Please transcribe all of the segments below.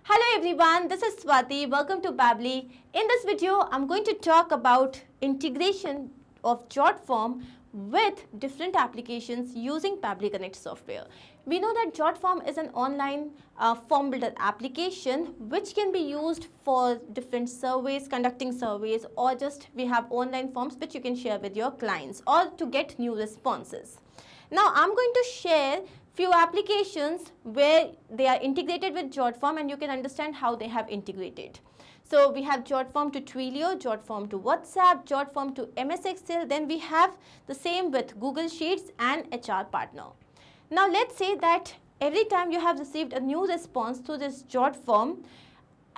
Hello everyone, this is Swati. Welcome to Pabbly. In this video, I'm going to talk about integration of Jotform with different applications using Pabbly Connect software. We know that Jotform is an online form builder application which can be used for different surveys, conducting surveys, or just we have online forms which you can share with your clients or to get new responses. Now, I'm going to share few applications where they are integrated with Jotform and you can understand how they have integrated. So we have Jotform to Twilio, Jotform to WhatsApp, Jotform to MS Excel, then we have the same with Google Sheets and HR Partner. Now let's say that every time you have received a new response to this Jotform,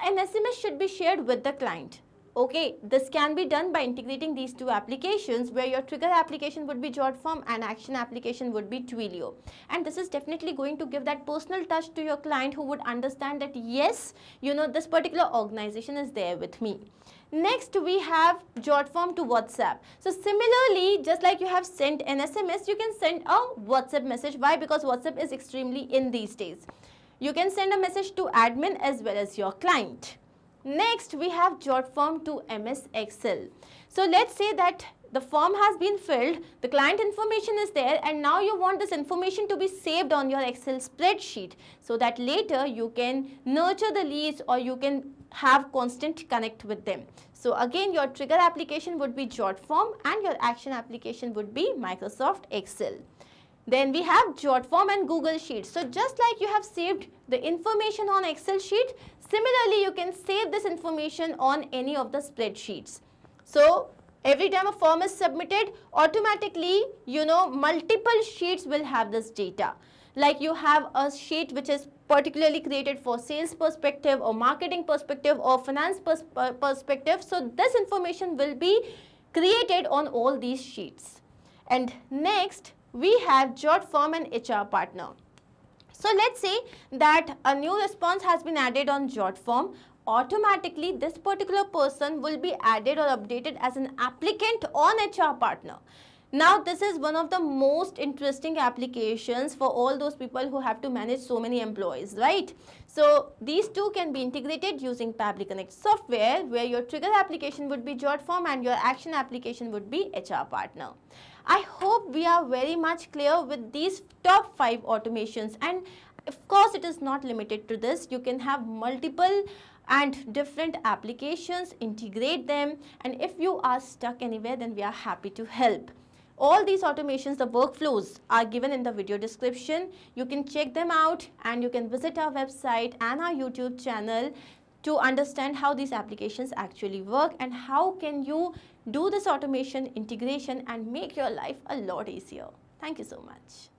an SMS should be shared with the client. Okay, this can be done by integrating these two applications where your trigger application would be Jotform and action application would be Twilio. And this is definitely going to give that personal touch to your client who would understand that yes, this particular organization is there with me. Next, we have Jotform to WhatsApp. So similarly, just like you have sent an SMS, you can send a WhatsApp message. Why? Because WhatsApp is extremely in these days. You can send a message to admin as well as your client. Next, we have Jotform to MS Excel. So let's say that the form has been filled, the client information is there, and now you want this information to be saved on your Excel spreadsheet so that later you can nurture the leads or you can have constant connect with them. So again, your trigger application would be Jotform and your action application would be Microsoft Excel. Then we have Jotform and Google Sheets. So just like you have saved the information on Excel sheet, similarly you can save this information on any of the spreadsheets. So every time a form is submitted, automatically, multiple sheets will have this data. Like you have a sheet which is particularly created for sales perspective or marketing perspective or finance perspective. So this information will be created on all these sheets. And next, we have Jotform and HR Partner. So let's say that a new response has been added on Jotform. Automatically, this particular person will be added or updated as an applicant on HR Partner. Now, this is one of the most interesting applications for all those people who have to manage so many employees, right? So, these two can be integrated using Pabbly Connect software where your trigger application would be Jotform and your action application would be HR Partner. I hope we are very much clear with these top 5 automations, and of course it is not limited to this. You can have multiple and different applications, integrate them, and if you are stuck anywhere, then we are happy to help. All these automations, the workflows are given in the video description. You can check them out and you can visit our website and our YouTube channel to understand how these applications actually work and how can you do this automation integration and make your life a lot easier. Thank you so much.